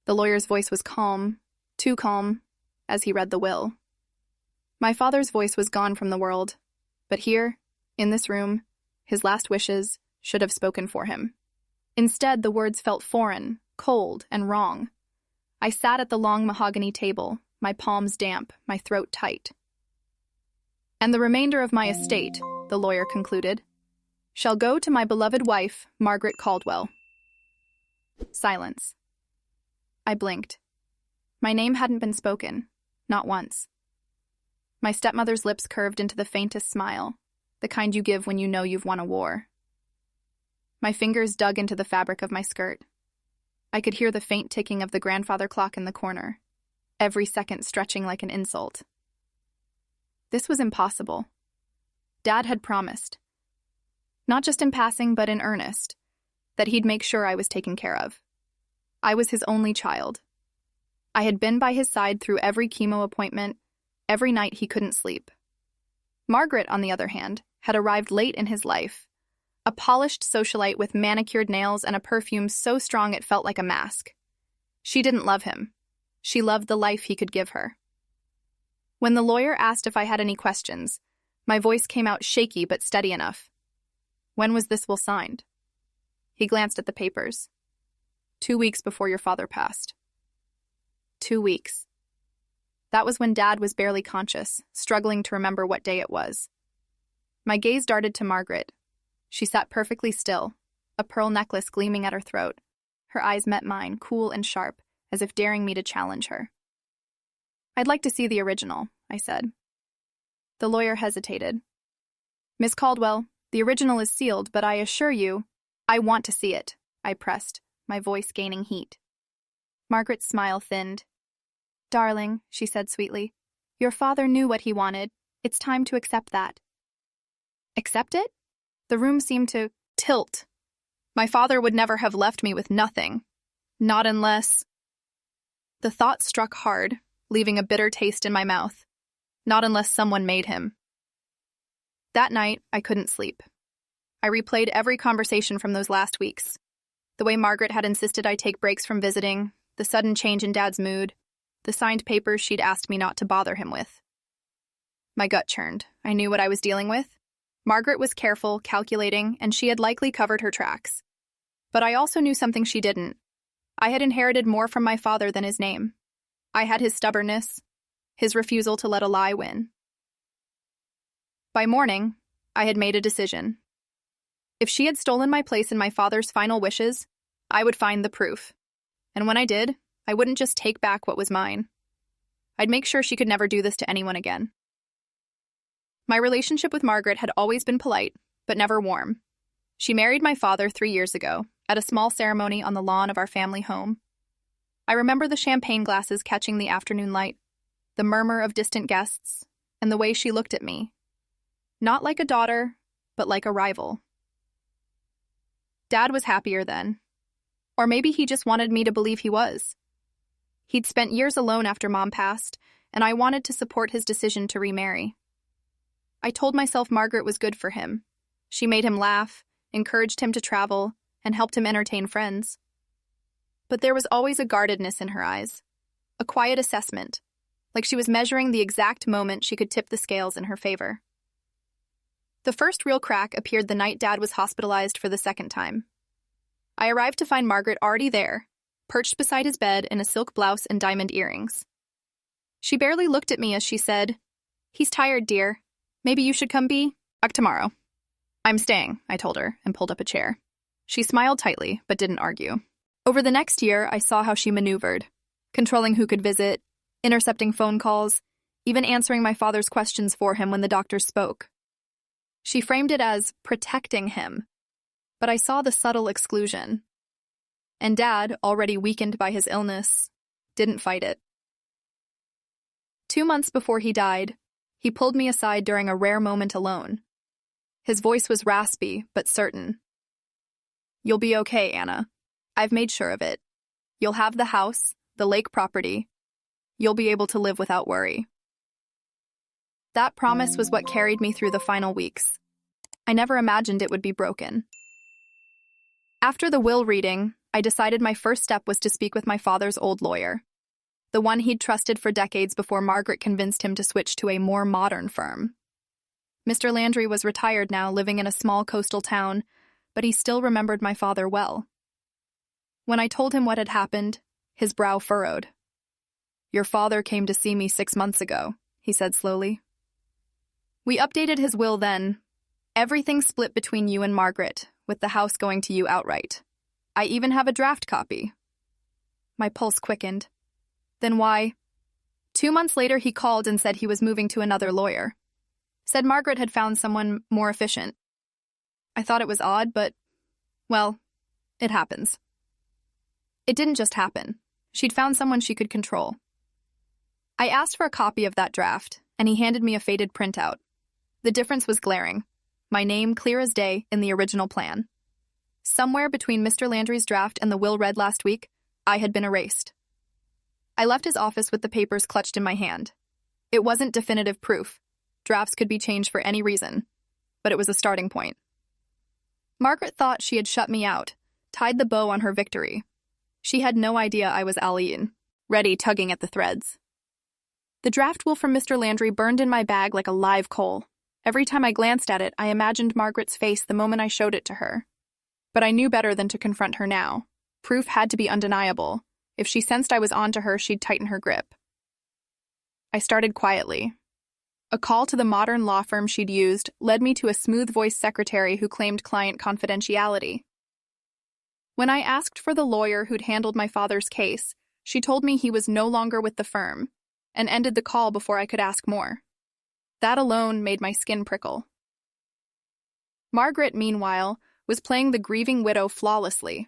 The lawyer's voice was calm, too calm, as he read the will. My father's voice was gone from the world, but here, in this room, his last wishes should have spoken for him. Instead, the words felt foreign, cold, and wrong. I sat at the long mahogany table, my palms damp, my throat tight. "And the remainder of my estate," the lawyer concluded, "shall go to my beloved wife, Margaret Caldwell." Silence. I blinked. My name hadn't been spoken, not once. My stepmother's lips curved into the faintest smile, the kind you give when you know you've won a war. My fingers dug into the fabric of my skirt. I could hear the faint ticking of the grandfather clock in the corner, every second stretching like an insult. This was impossible. Dad had promised, not just in passing but in earnest, that he'd make sure I was taken care of. I was his only child. I had been by his side through every chemo appointment, every night he couldn't sleep. Margaret, on the other hand, had arrived late in his life, a polished socialite with manicured nails and a perfume so strong it felt like a mask. She didn't love him. She loved the life he could give her. When the lawyer asked if I had any questions, my voice came out shaky but steady enough. "When was this will signed?" He glanced at the papers. 2 weeks before your father passed." 2 weeks. That was when Dad was barely conscious, struggling to remember what day it was. My gaze darted to Margaret. She sat perfectly still, a pearl necklace gleaming at her throat. Her eyes met mine, cool and sharp, as if daring me to challenge her. "I'd like to see the original," I said. The lawyer hesitated. "Miss Caldwell, the original is sealed, but I assure you, I want to see it," I pressed, my voice gaining heat. Margaret's smile thinned. "Darling," she said sweetly, "your father knew what he wanted. It's time to accept that." Accept it? The room seemed to tilt. My father would never have left me with nothing. Not unless... The thought struck hard, leaving a bitter taste in my mouth. Not unless someone made him. That night, I couldn't sleep. I replayed every conversation from those last weeks. The way Margaret had insisted I take breaks from visiting, the sudden change in Dad's mood, the signed papers she'd asked me not to bother him with. My gut churned. I knew what I was dealing with. Margaret was careful, calculating, and she had likely covered her tracks. But I also knew something she didn't. I had inherited more from my father than his name. I had his stubbornness, his refusal to let a lie win. By morning, I had made a decision. If she had stolen my place in my father's final wishes, I would find the proof. And when I did, I wouldn't just take back what was mine. I'd make sure she could never do this to anyone again. My relationship with Margaret had always been polite, but never warm. She married my father 3 years ago, at a small ceremony on the lawn of our family home. I remember the champagne glasses catching the afternoon light, the murmur of distant guests, and the way she looked at me. Not like a daughter, but like a rival. Dad was happier then. Or maybe he just wanted me to believe he was. He'd spent years alone after Mom passed, and I wanted to support his decision to remarry. I told myself Margaret was good for him. She made him laugh, encouraged him to travel, and helped him entertain friends. But there was always a guardedness in her eyes, a quiet assessment, like she was measuring the exact moment she could tip the scales in her favor. The first real crack appeared the night Dad was hospitalized for the second time. I arrived to find Margaret already there, perched beside his bed in a silk blouse and diamond earrings. She barely looked at me as she said, "He's tired, dear. Maybe you should come back tomorrow." "I'm staying," I told her, and pulled up a chair. She smiled tightly, but didn't argue. Over the next year, I saw how she maneuvered, controlling who could visit, intercepting phone calls, even answering my father's questions for him when the doctors spoke. She framed it as protecting him, but I saw the subtle exclusion. And Dad, already weakened by his illness, didn't fight it. 2 months before he died, he pulled me aside during a rare moment alone. His voice was raspy, but certain. "You'll be okay, Anna. I've made sure of it. You'll have the house, the lake property. You'll be able to live without worry." That promise was what carried me through the final weeks. I never imagined it would be broken. After the will reading, I decided my first step was to speak with my father's old lawyer, the one he'd trusted for decades before Margaret convinced him to switch to a more modern firm. Mr. Landry was retired now, living in a small coastal town, but he still remembered my father well. When I told him what had happened, his brow furrowed. "Your father came to see me 6 months ago," he said slowly. "We updated his will then. Everything split between you and Margaret, with the house going to you outright. I even have a draft copy." My pulse quickened. Then why? 2 months later, he called and said he was moving to another lawyer. Said Margaret had found someone more efficient. I thought it was odd, but, well, it happens. It didn't just happen. She'd found someone she could control. I asked for a copy of that draft, and he handed me a faded printout. The difference was glaring. My name clear as day in the original plan. Somewhere between Mr. Landry's draft and the will read last week, I had been erased. I left his office with the papers clutched in my hand. It wasn't definitive proof. Drafts could be changed for any reason, but it was a starting point. Margaret thought she had shut me out, tied the bow on her victory. She had no idea I was Aline, ready tugging at the threads. The draft will from Mr. Landry burned in my bag like a live coal. Every time I glanced at it, I imagined Margaret's face the moment I showed it to her. But I knew better than to confront her now. Proof had to be undeniable. If she sensed I was onto her, she'd tighten her grip. I started quietly. A call to the modern law firm she'd used led me to a smooth-voiced secretary who claimed client confidentiality. When I asked for the lawyer who'd handled my father's case, she told me he was no longer with the firm, and ended the call before I could ask more. That alone made my skin prickle. Margaret, meanwhile, was playing the grieving widow flawlessly.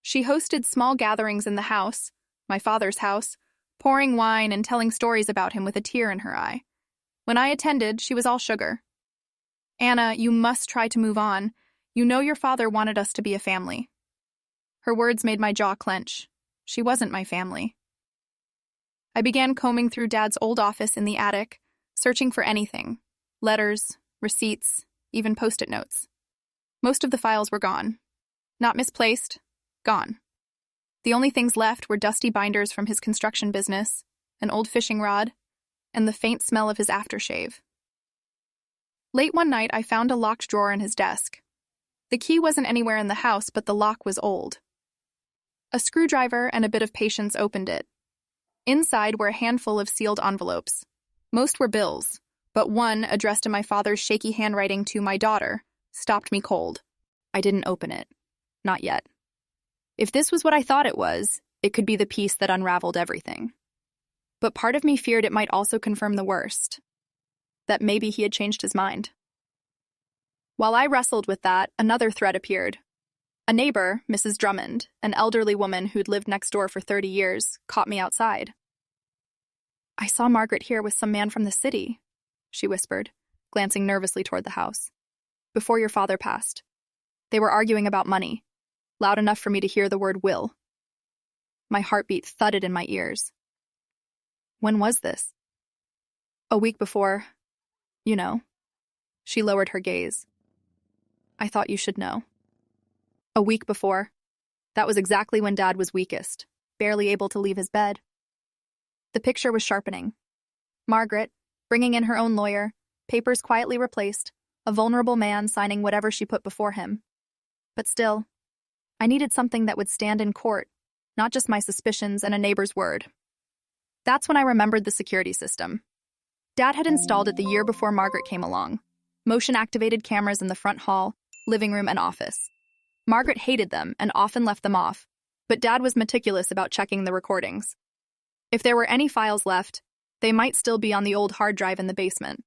She hosted small gatherings in the house, my father's house, pouring wine and telling stories about him with a tear in her eye. When I attended, she was all sugar. "Anna, you must try to move on. You know your father wanted us to be a family." Her words made my jaw clench. She wasn't my family. I began combing through Dad's old office in the attic, searching for anything. Letters, receipts, even post-it notes. Most of the files were gone. Not misplaced, gone. The only things left were dusty binders from his construction business, an old fishing rod, and the faint smell of his aftershave. Late one night, I found a locked drawer in his desk. The key wasn't anywhere in the house, but the lock was old. A screwdriver and a bit of patience opened it. Inside were a handful of sealed envelopes. Most were bills, but one, addressed in my father's shaky handwriting to my daughter, stopped me cold. I didn't open it. Not yet. If this was what I thought it was, it could be the piece that unraveled everything. But part of me feared it might also confirm the worst. That maybe he had changed his mind. While I wrestled with that, another threat appeared. A neighbor, Mrs. Drummond, an elderly woman who'd lived next door for 30 years, caught me outside. "I saw Margaret here with some man from the city," she whispered, glancing nervously toward the house. "Before your father passed. They were arguing about money, loud enough for me to hear the word will." My heartbeat thudded in my ears. When was this? "A week before, you know." She lowered her gaze. "I thought you should know." A week before. That was exactly when Dad was weakest, barely able to leave his bed. The picture was sharpening. Margaret, bringing in her own lawyer, papers quietly replaced, a vulnerable man signing whatever she put before him. But still, I needed something that would stand in court, not just my suspicions and a neighbor's word. That's when I remembered the security system. Dad had installed it the year before Margaret came along. Motion-activated cameras in the front hall, living room, and office. Margaret hated them and often left them off, but Dad was meticulous about checking the recordings. If there were any files left, they might still be on the old hard drive in the basement.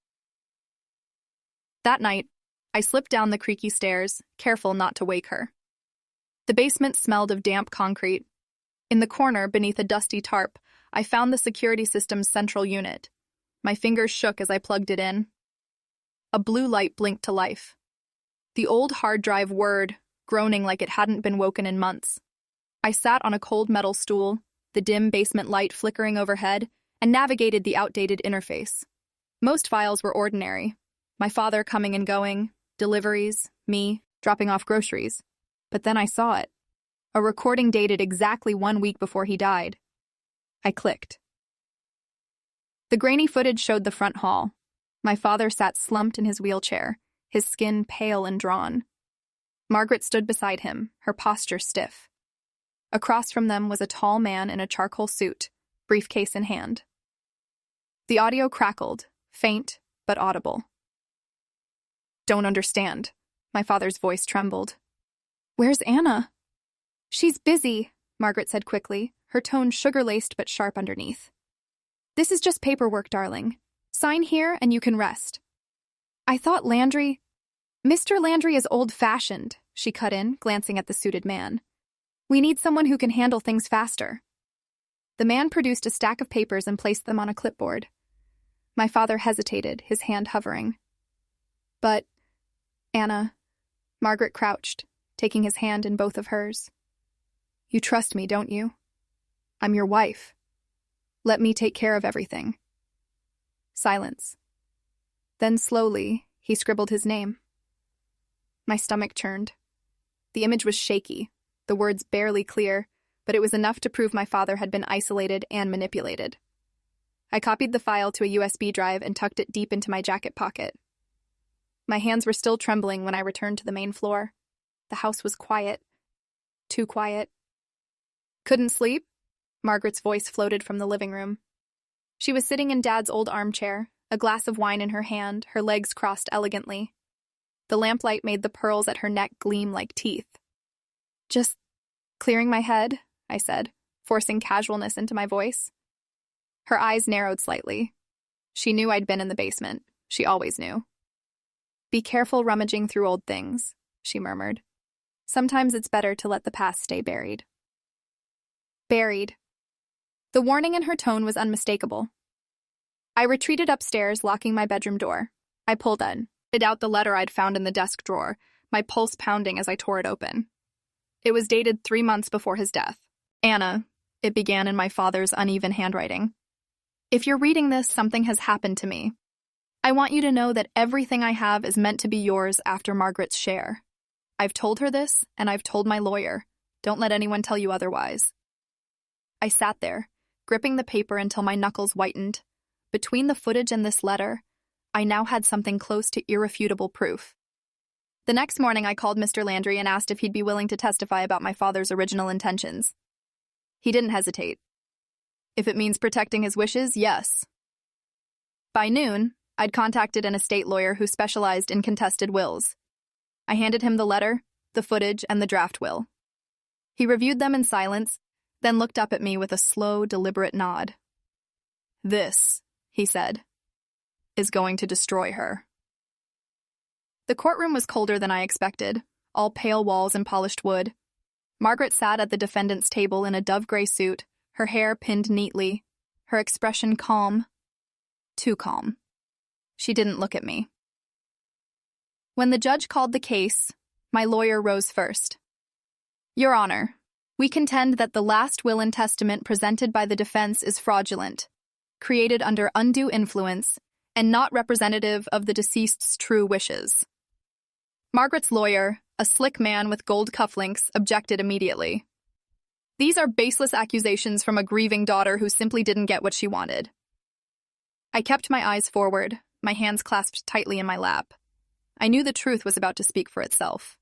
That night, I slipped down the creaky stairs, careful not to wake her. The basement smelled of damp concrete. In the corner, beneath a dusty tarp, I found the security system's central unit. My fingers shook as I plugged it in. A blue light blinked to life. The old hard drive whirred, groaning like it hadn't been woken in months. I sat on a cold metal stool, the dim basement light flickering overhead, and navigated the outdated interface. Most files were ordinary. My father coming and going, deliveries, me, dropping off groceries. But then I saw it. a recording dated exactly 1 week before he died. I clicked. The grainy footage showed the front hall. My father sat slumped in his wheelchair, his skin pale and drawn. Margaret stood beside him, her posture stiff. Across from them was a tall man in a charcoal suit, briefcase in hand. The audio crackled, faint but audible. "Don't understand." My father's voice trembled. "Where's Anna?" "She's busy," Margaret said quickly, her tone sugar-laced but sharp underneath. "This is just paperwork, darling. Sign here and you can rest." "I thought Landry—" "Mr. Landry is old-fashioned," she cut in, glancing at the suited man. "We need someone who can handle things faster." The man produced a stack of papers and placed them on a clipboard. My father hesitated, his hand hovering. "But, Anna," Margaret crouched, taking his hand in both of hers. "You trust me, don't you? I'm your wife. Let me take care of everything." Silence. Then slowly, he scribbled his name. My stomach churned. The image was shaky, the words barely clear, but it was enough to prove my father had been isolated and manipulated. I copied the file to a USB drive and tucked it deep into my jacket pocket. My hands were still trembling when I returned to the main floor. The house was quiet. Too quiet. "Couldn't sleep?" Margaret's voice floated from the living room. She was sitting in Dad's old armchair, a glass of wine in her hand, her legs crossed elegantly. The lamplight made the pearls at her neck gleam like teeth. "Just clearing my head," I said, forcing casualness into my voice. Her eyes narrowed slightly. She knew I'd been in the basement. She always knew. "Be careful rummaging through old things," she murmured. "Sometimes it's better to let the past stay buried." Buried. The warning in her tone was unmistakable. I retreated upstairs, locking my bedroom door. I pulled out the letter I'd found in the desk drawer, my pulse pounding as I tore it open. It was dated 3 months before his death. "Anna," it began in my father's uneven handwriting. "If you're reading this, something has happened to me. I want you to know that everything I have is meant to be yours after Margaret's share. I've told her this, and I've told my lawyer. Don't let anyone tell you otherwise." I sat there, gripping the paper until my knuckles whitened. Between the footage and this letter, I now had something close to irrefutable proof. The next morning, I called Mr. Landry and asked if he'd be willing to testify about my father's original intentions. He didn't hesitate. If it means protecting his wishes, yes. By noon, I'd contacted an estate lawyer who specialized in contested wills. I handed him the letter, the footage, and the draft will. He reviewed them in silence, then looked up at me with a slow, deliberate nod. "This," he said, "is going to destroy her." The courtroom was colder than I expected, all pale walls and polished wood. Margaret sat at the defendant's table in a dove-gray suit, her hair pinned neatly, her expression calm. Too calm. She didn't look at me. When the judge called the case, my lawyer rose first. "Your Honor, we contend that the last will and testament presented by the defense is fraudulent, created under undue influence, and not representative of the deceased's true wishes." Margaret's lawyer, a slick man with gold cufflinks, objected immediately. "These are baseless accusations from a grieving daughter who simply didn't get what she wanted." I kept my eyes forward, my hands clasped tightly in my lap. I knew the truth was about to speak for itself.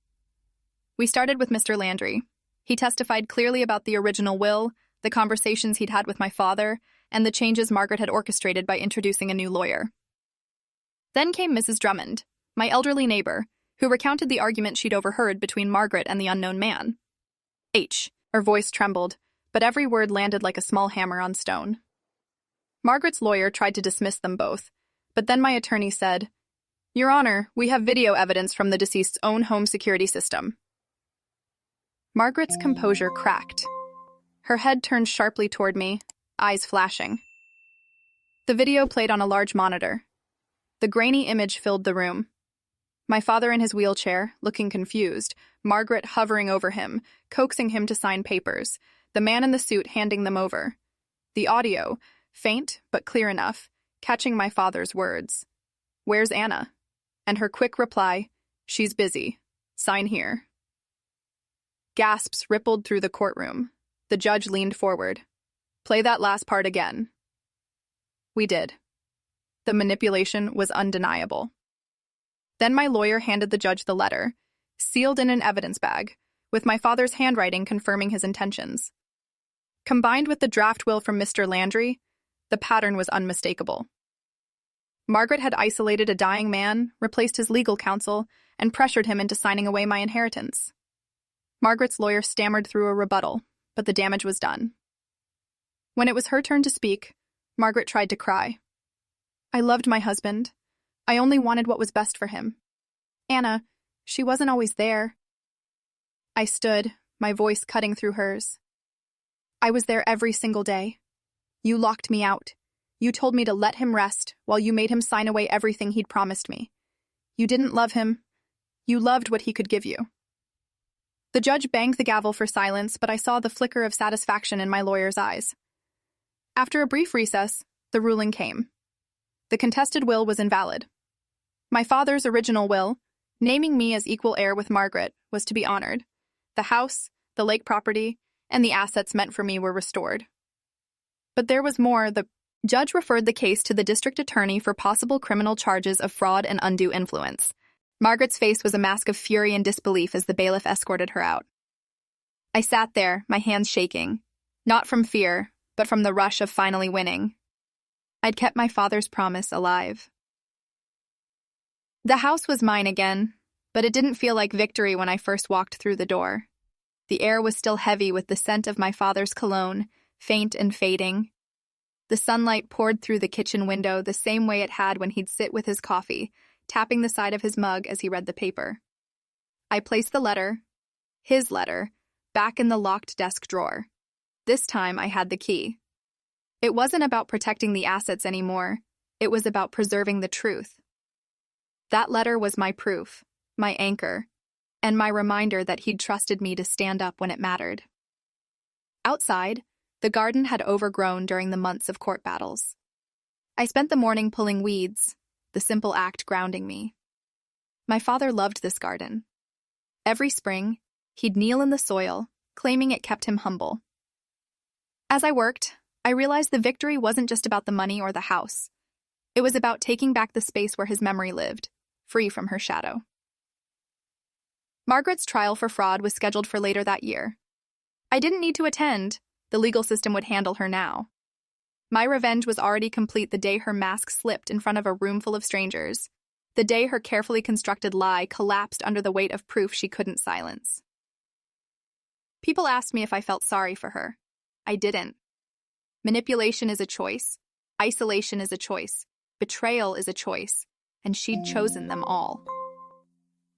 We started with Mr. Landry. He testified clearly about the original will, the conversations he'd had with my father, and the changes Margaret had orchestrated by introducing a new lawyer. Then came Mrs. Drummond, my elderly neighbor, who recounted the argument she'd overheard between Margaret and the unknown man. Her voice trembled, but every word landed like a small hammer on stone. Margaret's lawyer tried to dismiss them both, but then my attorney said, "Your Honor, we have video evidence from the deceased's own home security system." Margaret's composure cracked. Her head turned sharply toward me, eyes flashing. The video played on a large monitor. The grainy image filled the room. My father in his wheelchair, looking confused, Margaret hovering over him, coaxing him to sign papers, the man in the suit handing them over. The audio, faint but clear enough, catching my father's words. "Where's Anna?" And her quick reply, "She's busy. Sign here." Gasps rippled through the courtroom. The judge leaned forward. "Play that last part again." We did. The manipulation was undeniable. Then my lawyer handed the judge the letter, sealed in an evidence bag, with my father's handwriting confirming his intentions. Combined with the draft will from Mr. Landry, the pattern was unmistakable. Margaret had isolated a dying man, replaced his legal counsel, and pressured him into signing away my inheritance. Margaret's lawyer stammered through a rebuttal, but the damage was done. When it was her turn to speak, Margaret tried to cry. "I loved my husband. I only wanted what was best for him. Anna, she wasn't always there." I stood, my voice cutting through hers. "I was there every single day. You locked me out. You told me to let him rest while you made him sign away everything he'd promised me. You didn't love him. You loved what he could give you." The judge banged the gavel for silence, but I saw the flicker of satisfaction in my lawyer's eyes. After a brief recess, the ruling came. The contested will was invalid. My father's original will, naming me as equal heir with Margaret, was to be honored. The house, the lake property, and the assets meant for me were restored. But there was more. The judge referred the case to the district attorney for possible criminal charges of fraud and undue influence. Margaret's face was a mask of fury and disbelief as the bailiff escorted her out. I sat there, my hands shaking, not from fear, but from the rush of finally winning. I'd kept my father's promise alive. The house was mine again, but it didn't feel like victory when I first walked through the door. The air was still heavy with the scent of my father's cologne, faint and fading. The sunlight poured through the kitchen window the same way it had when he'd sit with his coffee, tapping the side of his mug as he read the paper. I placed the letter, his letter, back in the locked desk drawer. This time I had the key. It wasn't about protecting the assets anymore. It was about preserving the truth. That letter was my proof, my anchor, and my reminder that he'd trusted me to stand up when it mattered. Outside, the garden had overgrown during the months of court battles. I spent the morning pulling weeds, the simple act grounding me. My father loved this garden. Every spring, he'd kneel in the soil, claiming it kept him humble. As I worked, I realized the victory wasn't just about the money or the house. It was about taking back the space where his memory lived, free from her shadow. Margaret's trial for fraud was scheduled for later that year. I didn't need to attend. The legal system would handle her now. My revenge was already complete the day her mask slipped in front of a room full of strangers, the day her carefully constructed lie collapsed under the weight of proof she couldn't silence. People asked me if I felt sorry for her. I didn't. Manipulation is a choice. Isolation is a choice. Betrayal is a choice. And she'd chosen them all.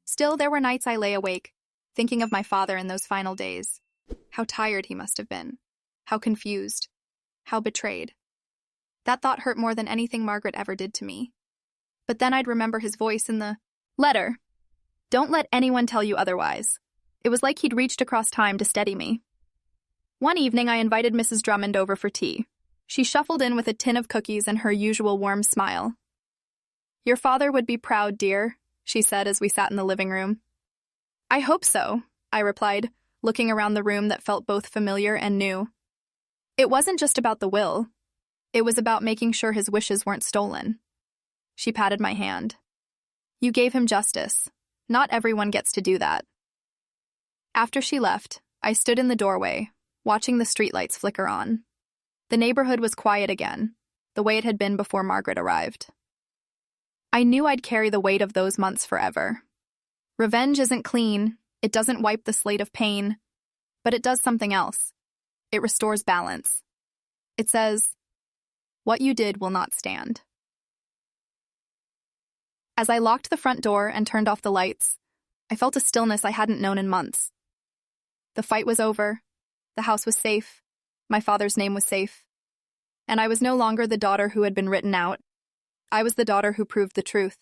Still, there were nights I lay awake, thinking of my father in those final days. How tired he must have been. How confused. How betrayed. That thought hurt more than anything Margaret ever did to me. But then I'd remember his voice in the letter. "Don't let anyone tell you otherwise." It was like he'd reached across time to steady me. One evening, I invited Mrs. Drummond over for tea. She shuffled in with a tin of cookies and her usual warm smile. "Your father would be proud, dear," she said as we sat in the living room. "I hope so," I replied, looking around the room that felt both familiar and new. It wasn't just about the will. It was about making sure his wishes weren't stolen. She patted my hand. "You gave him justice. Not everyone gets to do that." After she left, I stood in the doorway, watching the streetlights flicker on. The neighborhood was quiet again, the way it had been before Margaret arrived. I knew I'd carry the weight of those months forever. Revenge isn't clean, it doesn't wipe the slate of pain, but it does something else. It restores balance. It says, "What you did will not stand." As I locked the front door and turned off the lights, I felt a stillness I hadn't known in months. The fight was over. The house was safe. My father's name was safe. And I was no longer the daughter who had been written out. I was the daughter who proved the truth.